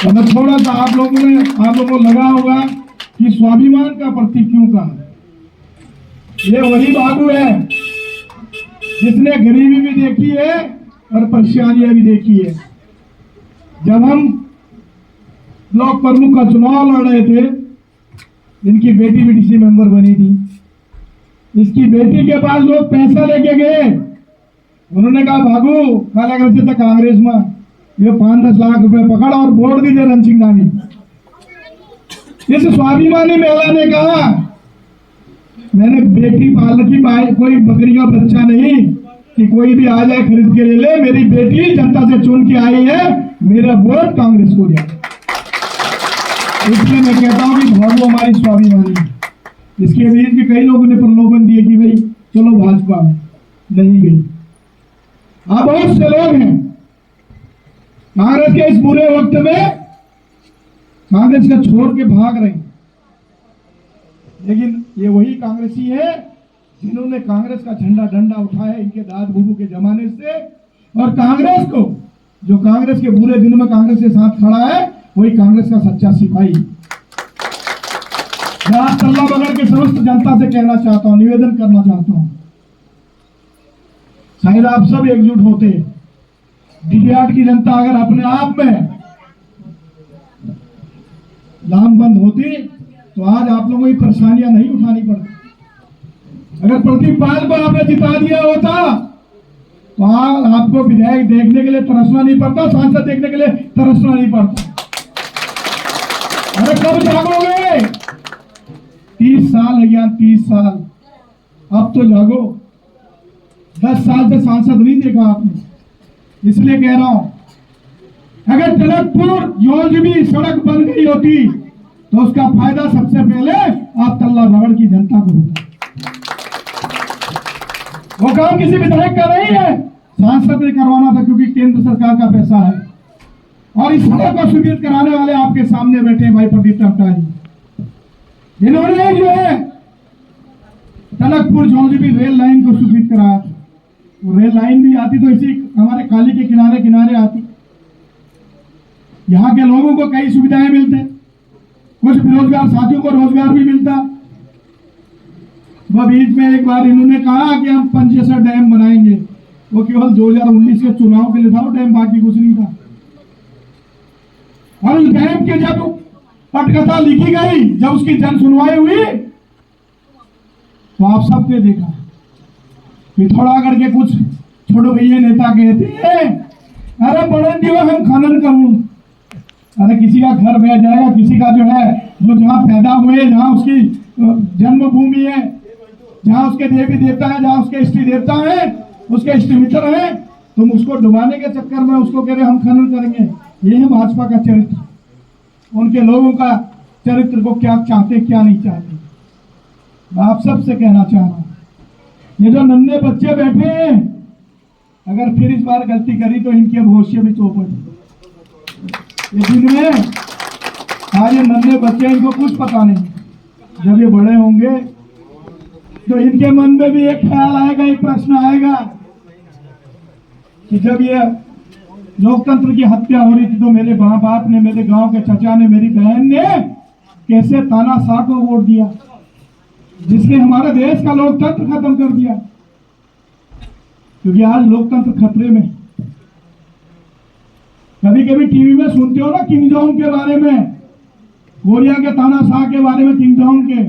तो मैं थोड़ा सा आप लोगों को लगा होगा कि स्वाभिमान का प्रतीक क्यों कहा। ये वही बाबू है जिसने गरीबी भी देखी है और परेशानियां भी देखी है। जब हम ब्लॉक प्रमुख का चुनाव लड़ रहे थे, इनकी बेटी भी डीसी मेंबर बनी थी। इसकी बेटी के पास लोग पैसा लेके गए, उन्होंने कहा भागू कालागर से कांग्रेस में ये 5-10 लाख रुपए पकड़ और वोट दीजिए रणसिंह नामी। इस स्वाभिमानी महिला ने कहा मैंने बेटी पाल रखी, कोई बकरी का बच्चा नहीं कि कोई भी आ जाए खरीद के ले ले, मेरी बेटी जनता से चुन के आई है, मेरा वोट कांग्रेस को जाए। इसलिए मैं कहता हूं कि भागो हमारी स्वाभिमानी। इसके बीच भी कई लोगों ने प्रलोभन दिए कि भाई चलो भाजपा में, नहीं गई। अब बहुत से लोग हैं कांग्रेस के इस बुरे वक्त में कांग्रेस का छोड़ के भाग रहे हैं, लेकिन ये वही कांग्रेसी है जिन्होंने कांग्रेस का झंडा डंडा उठाया इनके दाद बूबू के जमाने से। और कांग्रेस को, जो कांग्रेस के बुरे दिनों में कांग्रेस के साथ खड़ा है, वही कांग्रेस का सच्चा सिपाही। मैं आज तल्ला बगड़ के समस्त जनता से कहना चाहता हूं, निवेदन करना चाहता हूं, शायद आप सब एकजुट होते, डीडीआर की जनता अगर अपने आप में लामबंद होती तो आज आप लोगों को परेशानियां नहीं उठानी पड़ती। अगर प्रदीप पाल को आपने जिता दिया होता तो आज आपको विधायक देखने के लिए तरसना नहीं पड़ता, सांसद देखने के लिए तरसना नहीं पड़ता। अरे कब जागोगे? 30 साल है यार, 30 साल, अब तो जागो। 10 साल से सांसद नहीं देखा आपने, इसलिए कह रहा हूं अगर टनकपुर योजनी सड़क बन गई होती तो उसका फायदा सबसे पहले आप तल्ला भगड़ की जनता को होता। वो काम किसी विधायक का नहीं है, सांसद ने करवाना था क्योंकि केंद्र सरकार का पैसा है। और इस सड़क को स्वीकृत कराने वाले आपके सामने बैठे भाई प्रदीप टमटा जी। इन्होंने जो है टनकपुर जोंजीबी रेल लाइन को स्वीकृत कराया था। वो रेल लाइन भी आती तो इसी हमारे काली के किनारे किनारे आती। यहाँ के लोगों को कई सुविधाएं मिलते, कुछ बेरोजगार साथियों को रोजगार भी मिलता। वह बीच में एक बार इन्होंने कहा कि हम पंचेसर डैम बनाएंगे, वो केवल 2019 के चुनाव के लिए था वो डैम, बाकी कुछ नहीं था। और उस डैम के जब पटकथा लिखी गई, जब उसकी जन सुनवाई हुई तो आप सबने देखा पिथौरागढ़ के कुछ छोड़ो भैया नेता कहते हैं अरे बड़े दिवस हम खनन करूं। अरे किसी का घर बह जाएगा, किसी का जो है जो जहां पैदा हुए, जहां उसकी जन्मभूमि है, जहां उसके देवी देवता है, जहां उसके इष्ट देवता है, उसके इष्ट मित्र है, तुम उसको डुबाने के चक्कर में उसको कह रहे हम खनन करेंगे। ये है भाजपा का चरित्र, उनके लोगों का चरित्र को क्या चाहते क्या नहीं चाहते। मैं आप सबसे कहना चाह रहा हूं, ये जो नन्हे बच्चे बैठे हैं, अगर फिर इस बार गलती करी तो इनके भविष्य भी चौपट। ये दिन में आज ये नन्हे बच्चे, इनको कुछ पता नहीं, जब ये बड़े होंगे तो इनके मन में भी एक ख्याल आएगा, एक प्रश्न आएगा कि जब ये लोकतंत्र की हत्या हो रही थी तो मेरे माँ बाप ने, मेरे गांव के चचा ने, मेरी बहन ने कैसे तानाशाह को वोट दिया, जिसने हमारे देश का लोकतंत्र खत्म कर दिया। क्योंकि आज लोकतंत्र खतरे में। कभी कभी टीवी में सुनते हो ना किंग जोंग के बारे में, कोरिया के तानाशाह के बारे में, किंग जोंग के,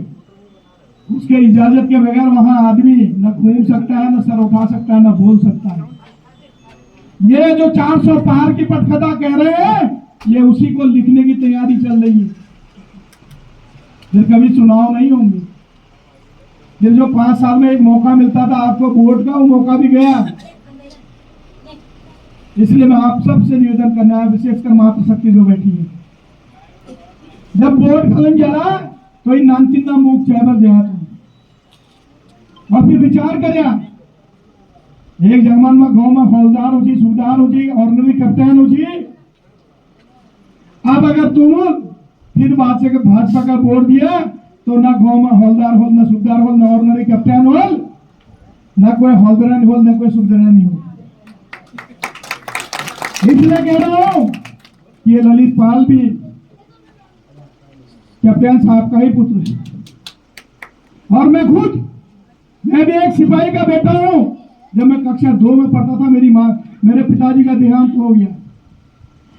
उसके इजाजत के बगैर वहां आदमी न घूम सकता है, न सर उठा सकता है, न बोल सकता है। ये जो 400 पार की पटकथा कह रहे हैं, ये उसी को लिखने की तैयारी चल रही है। फिर कभी चुनाव नहीं होंगे, फिर जो 5 साल में एक मौका मिलता था आपको वोट का, वो मौका भी गया। इसलिए मैं आप सबसे निवेदन करना है, विशेषकर मातृशक्ति जो बैठी है, जब वोट खलन जरा तो इन नानचिन्ना मूक चैबल देहात और फिर विचार कर एक जमान में गांव में फौजदार हो जी, सूबेदार हो जी, ऑर्डिनरी कैप्टन हो जी। अब अगर तुम फिर बात से भाजपा का वोट दिया तो ना गांव में हौलदार हो, ना सूबेदार हो, ना ऑर्डिनरी कैप्टन हो, ना कोई हौलदार हो, ना कोई सूबेदार हो। इसलिए कह रहा हूं कि ये ललित पाल भी कैप्टन साहब का ही पुत्र है। और मैं भी एक सिपाही का बेटा हूं। जब मैं कक्षा 2 में पढ़ता था मेरे पिताजी का देहांत हो गया।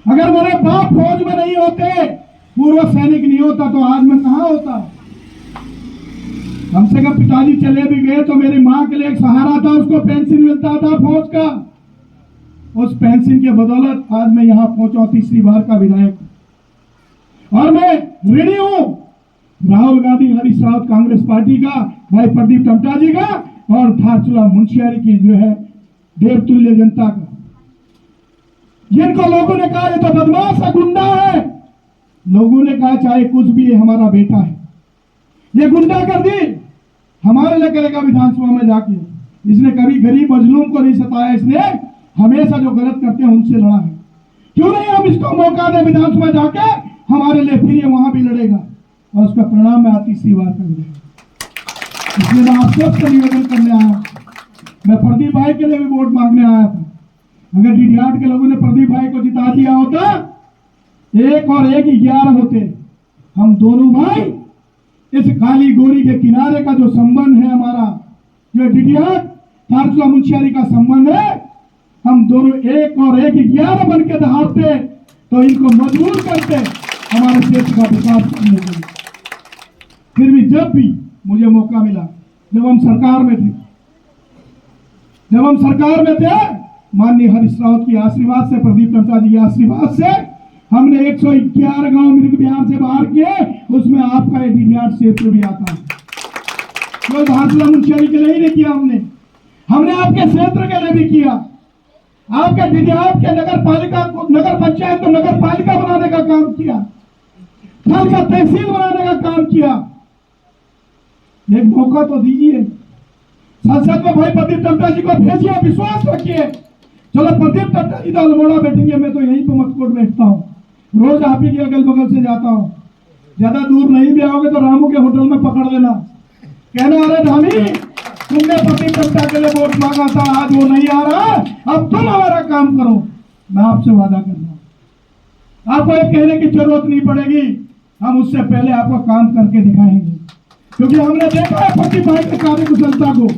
अगर मेरे बाप फौज में नहीं होते, पूर्व सैनिक नहीं होता, तो आज मैं कहां होता। कम से कम पिताजी चले भी गए तो मेरी मां के लिए एक सहारा था, उसको पेंशन मिलता था फौज का। उस पेंशन के बदौलत आज मैं यहां पहुंचा, तीसरी बार का विधायक। और मैं ऋणी हूं राहुल गांधी, हरीश रावत कांग्रेस पार्टी का, भाई प्रदीप टमटा जी का, और धारचूला मुंशियारी की जो है देवतुल्य जनता का। जिनको लोगों ने कहा ये तो बदमाश है, गुंडा है, लोगों ने कहा चाहे कुछ भी है, हमारा बेटा है। ये गुंडागर्दी हमारे लिए करेगा विधानसभा में जाके। इसने कभी गरीब मजलूम को नहीं सताया, इसने हमेशा जो गलत करते हैं उनसे लड़ा है। क्यों नहीं हम इसको मौका दें विधानसभा जाके, हमारे लिए फिर ये वहां भी लड़ेगा और उसका परिणाम में तीसरी बार कर देगा। इसलिए मैं आप सबसे निवेदन करने आया, मैं प्रदीप भाई के लिए भी वोट मांगने आया था। अगर डीडीआर के लोगों ने प्रदीप भाई को जिता दिया होता, 1 और 1 11 होते। हम दोनों भाई इस काली गोरी के किनारे का जो संबंध है हमारा, जो डीडीआर धारचूला मुंशियारी का संबंध है, हम दोनों 1 और 1 11 बन के दहाड़ते तो इनको मजबूर करते हमारे क्षेत्र का विकास करने के लिए। फिर भी जब भी मुझे मौका मिला, जब हम सरकार में थे, माननीय हरीश रावत की आशीर्वाद से, प्रदीप टमटा जी के आशीर्वाद से हमने 111 गांव मिर्ग बिहार से बाहर किए, उसमें आपका ये डीडीआर क्षेत्र भी आता है। तो धारचूला मुंशियारी के लिए ही नहीं किया हमने आपके क्षेत्र के लिए भी किया। आपके डीडीआर के नगर पंचायत को नगर पालिका बनाने का काम किया, फल का तहसील बनाने का काम किया। एक मौका तो दीजिए, संसद में भाई प्रदीप टमटा जी को भेजिए, विश्वास रखिए। चलो प्रदीप टमटा जी तो अल्मोड़ा बैठेंगे, मैं तो यहीं पे मटकोट बैठता हूँ, रोज आप ही के अगल बगल से जाता हूँ। ज्यादा दूर नहीं भी आओगे तो रामू के होटल में पकड़ लेना, कहना अरे धामी तुमने प्रदीप टमटा के लिए वोट मांगा था, आज वो नहीं आ रहा, अब तुम हमारा काम करो। मैं आपसे वादा कर रहा हूं, आपको एक कहने की जरूरत नहीं पड़ेगी, हम उससे पहले आपको काम करके दिखाएंगे। क्योंकि हमने देखा है प्रदीप भाई के कार्य कुशलता को।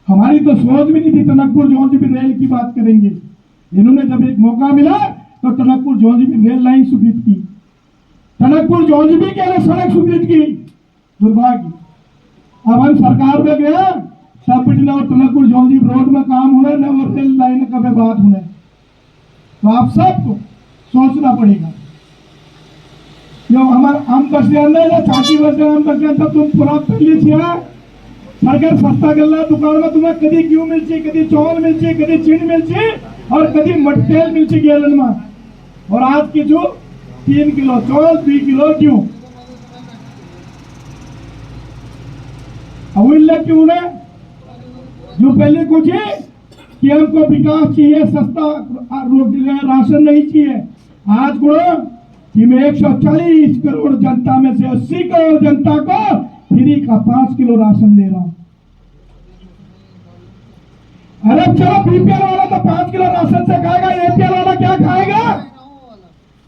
हमारी तो सोच भी नहीं थी टनकपुर जौनजीबी रेल की बात करेंगे। इन्होंने जब एक मौका मिला तो टनकपुर जौनजीबी रेल लाइन स्वीकृत की, टनकपुर जौनजीबी के लिए सड़क स्वीकृत की। दुर्भाग्य अब हम सरकार में गया, सब पिटना और टनकपुर जौनजीबी रोड में काम होने न और रेल लाइन का बात होने। तो आप सबको सोचना पड़ेगा। जो हमारा आम बस छाती बस आम बस तुम पूरा पहले सरकार सस्ता गल्ला दुकान में तुम्हें कभी क्यों मिलची, कभी चौल मिलची, कभी चीनी मिलची और कभी मटेल मिलची गेलन में। और आज की जो 3 किलो चौल 2 किलो क्यों क्यों ने जो पहले कुछ है कि हमको विकास चाहिए, सस्ता राशन नहीं चाहिए। आज को कि मैं 140 करोड़ जनता में से 80 करोड़ जनता को फ्री का 5 किलो राशन दे रहा हूं। अरे चलो बीपीएल वाला तो 5 किलो राशन से खाएगा, एपीएल वाला क्या खाएगा?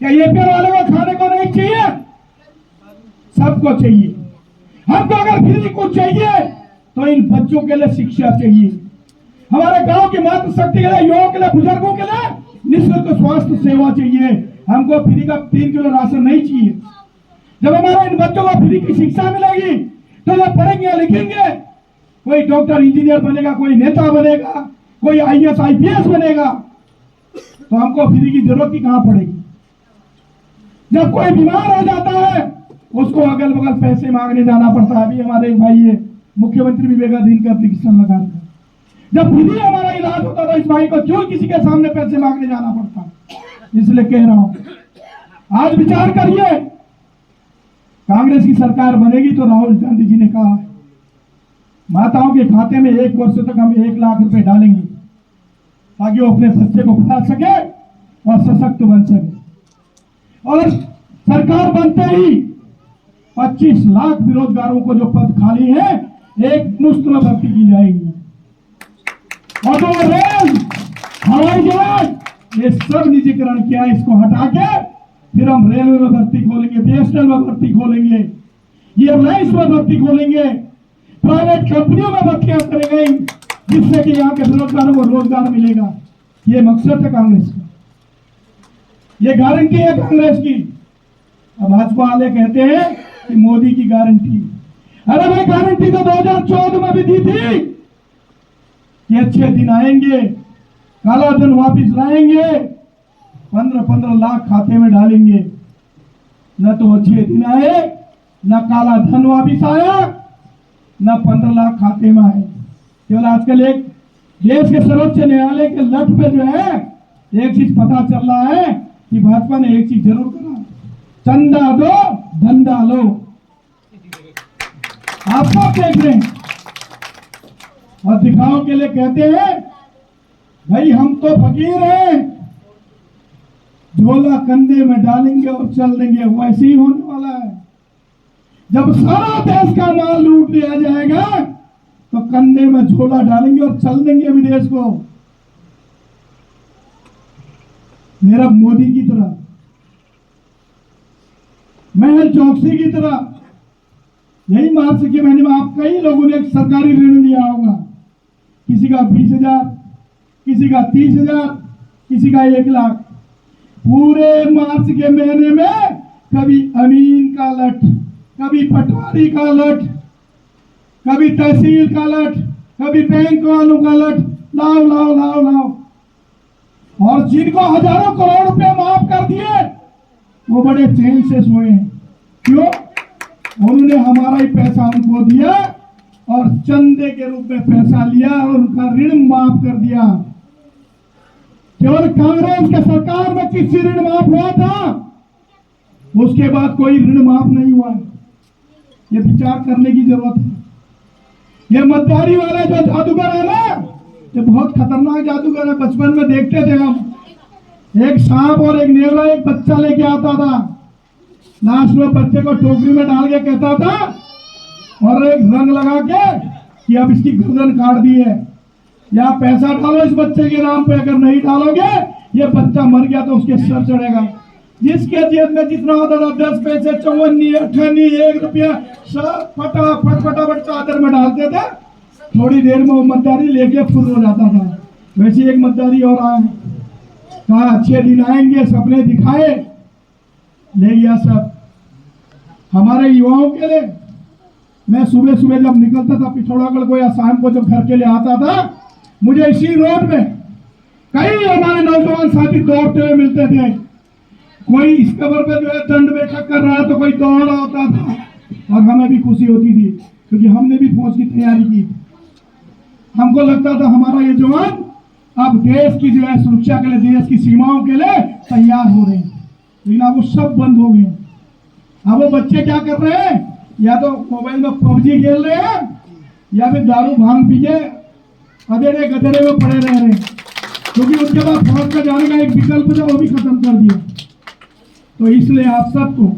क्या एपीएल वाले को खाने को नहीं चाहिए? सबको चाहिए। हमको अगर फ्री कुछ चाहिए तो इन बच्चों के लिए शिक्षा चाहिए, हमारे गांव की मातृशक्ति के लिए, युवाओं के लिए, बुजुर्गों के लिए निःशुल्क स्वास्थ्य सेवा चाहिए। हमको फ्री का 3 किलो राशन नहीं चाहिए। जब हमारे इन बच्चों को फ्री की शिक्षा मिलेगी तो ये पढ़ेंगे लिखेंगे, कोई डॉक्टर इंजीनियर बनेगा, कोई नेता बनेगा, कोई आईएएस आईपीएस बनेगा। तो हमको फ्री की जरूरत ही कहां पड़ेगी? जब कोई बीमार हो जाता है उसको अगल बगल पैसे मांगने जाना पड़ता है। अभी हमारे भाई है मुख्यमंत्री विवेकाधीन का एप्लीकेशन लगा था, जब फ्री हमारा इलाज होता था इस भाई को क्यों किसी के सामने पैसे मांगने जाना पड़ता? इसलिए कह रहा हूं आज विचार करिए, कांग्रेस की सरकार बनेगी तो राहुल गांधी जी ने कहा है माताओं के खाते में 1 वर्ष तक हम 1 लाख रुपए डालेंगे ताकि वो अपने बच्चे को पढ़ा सके और सशक्त बन सके। और सरकार बनते ही 25 लाख बेरोजगारों को जो पद खाली है एक मुफ्त में भर्ती की जाएगी। और जो रेल, हवाई जहाज ये सब निजीकरण किया, इसको हटा के फिर हम रेलवे में भर्ती खोलेंगे, बीएसएनएल में भर्ती खोलेंगे, एयरलाइंस में भर्ती खोलेंगे, प्राइवेट कंपनियों में भर्तियां करेंगे, जिससे कि यहाँ के बेरोजगारों को रोजगार मिलेगा। ये मकसद है कांग्रेस का, ये गारंटी है कांग्रेस की। अब भाजपा वाले कहते हैं कि मोदी की गारंटी, अरे भाई गारंटी तो 2014 में भी दी थी कि अच्छे दिन आएंगे, काला धन वापिस लाएंगे, 15-15 लाख खाते में डालेंगे। न तो अच्छे दिन आए, न काला धन वापिस आया, न 15 लाख खाते में आए। केवल आजकल एक देश के सर्वोच्च न्यायालय के लठ पे जो है एक चीज पता चल रहा है कि भाजपा ने एक चीज जरूर करा, चंदा दो धंधा लो। आप सब देख रहे हैं और दिखाओ के लिए कहते हैं भाई हम तो फकीर हैं, झोला कंधे में डालेंगे और चल देंगे। वैसे ही होने वाला है। जब सारा देश का माल लूट लिया जाएगा तो कंधे में झोला डालेंगे और चल देंगे विदेश को। मेरा मोदी की तरह, महल चौकसी की तरह, यही मार्च के महीने में आप कई लोगों ने एक सरकारी ऋण लिया होगा, किसी का 20,000, किसी का 30,000, किसी का 1 लाख। पूरे मार्च के महीने में कभी अमीन का लठ, कभी पटवारी का लठ, कभी तहसील का लठ, कभी बैंक वालों का लठ, लाओ लाओ लाओ लाओ। और जिनको हजारों करोड़ रुपए माफ कर दिए वो बड़े चैन से सोए हैं। क्यों? उन्होंने हमारा ही पैसा उनको दिया और चंदे के रूप में पैसा लिया और उनका ऋण माफ कर दिया। केवल कांग्रेस के सरकार में किसी ऋण माफ हुआ था, उसके बाद कोई ऋण माफ नहीं हुआ। ये विचार करने की जरूरत है। ये मतदारी वाले जो जादूगर है ना, ये बहुत खतरनाक जादूगर है। बचपन में देखते थे हम, एक सांप और एक नेवला एक बच्चा लेके आता था, लास्ट में बच्चे को टोकरी में डाल के कहता था और एक रंग लगा के कि अब इसकी गर्दन काट दी है, या पैसा डालो इस बच्चे के नाम पे, अगर नहीं डालोगे ये बच्चा मर गया तो उसके सर चढ़ेगा। जिसके जेब में जितना होता था 10 पैसे, 54, 58, 1 रुपया, सब फटाफट फटाफट चादर में डालते थे। थोड़ी देर में वो मतदारी लेके फुर हो जाता था। वैसे एक मतदारी और आए, कहा अच्छे दिन आएंगे, सपने दिखाए, ले गया सब। हमारे युवाओं के लिए मैं सुबह सुबह जब निकलता था पिथौरागढ़ को या शाम को जब घर के लिए आता था, मुझे इसी रोड में कई हमारे नौजवान साथी दौड़ते हुए मिलते थे। कोई इस कबर पे जो है दंड बैठक कर रहा तो कोई दौड़ रहा होता था और हमें भी खुशी होती थी क्योंकि हमने भी फौज की तैयारी की। हमको लगता था हमारा ये जवान अब देश की जो है सुरक्षा के लिए, देश की सीमाओं के लिए तैयार हो रहे हैं। लेकिन अब वो सब बंद हो गए। अब वो बच्चे क्या कर रहे हैं, या तो मोबाइल में पबजी खेल रहे हैं या फिर दारू भांग पी के अधेरे गधेरे में पड़े रह रहे हैं, क्योंकि उनके पास फौज में जाने का एक विकल्प था, वो भी खत्म कर दिया। तो इसलिए आप सबको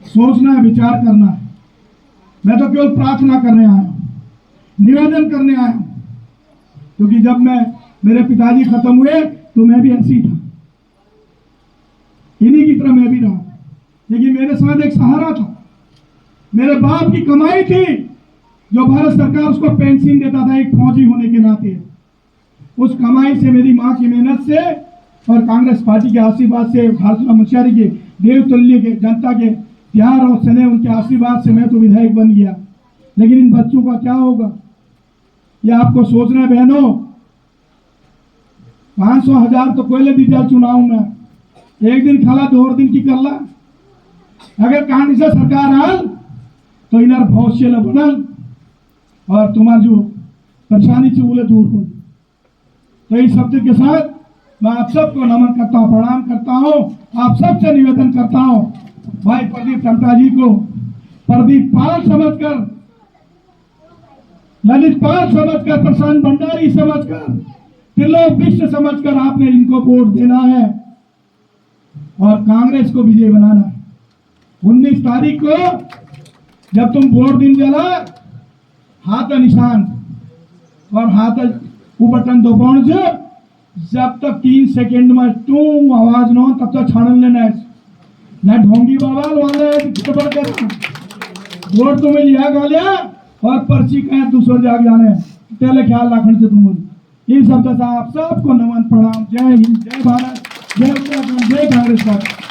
सोचना है, विचार करना है। मैं तो केवल प्रार्थना करने आया हूं, निवेदन करने आया हूं, क्योंकि जब मेरे पिताजी खत्म हुए तो मैं भी ऐसी था, इन्हीं की तरह मैं भी रहा। लेकिन मेरे साथ एक सहारा था, मेरे बाप की कमाई थी, जो भारत सरकार उसको पेंशन देता था एक फौजी होने के नाते। उस कमाई से, मेरी माँ की मेहनत से और कांग्रेस पार्टी के आशीर्वाद से, भारत मुखियारी के देवतुल्य के जनता के प्यार और स्नेह, उनके आशीर्वाद से मैं तो विधायक बन गया। लेकिन इन बच्चों का क्या होगा, यह आपको सोचना है बहनों। 500,000 तो कोयले दी जा चुनाव में, एक दिन खाला 2 दिन की करला। अगर कांग्रेस सरकार आल तो इनर भविष्य न बनल और तुम्हार जो परेशानी से बोले दूर हो। तो इस शब्द के साथ मैं आप सबको नमन करता हूँ, प्रणाम करता हूँ। आप सबसे निवेदन करता हूँ, भाई प्रदीप टमटा जी को प्रदीप पाल समझकर, ललित पाल समझकर, प्रशांत भंडारी समझकर, त्रिलोक विश्व समझकर आपने इनको वोट देना है और कांग्रेस को विजय बनाना है। 19 तारीख को जब तुम वोट दिन जला, हाथ निशान और हाथ वो बटन दबाउनु छ जब तक 3 सेकंड में तू आवाज न हो तब तक छानन लेना है ना ढोंगी बाबा वाले खबर कर वोट तुम्हें लिया गा लिया और पर्ची कहें दूसरे जाग जाने तेले ख्याल रखने से तुम ये सब आप सबको नमन प्रणाम। जय हिंद, जय भारत, जय उत्तराखंड, जय कांग्रेस पार्टी।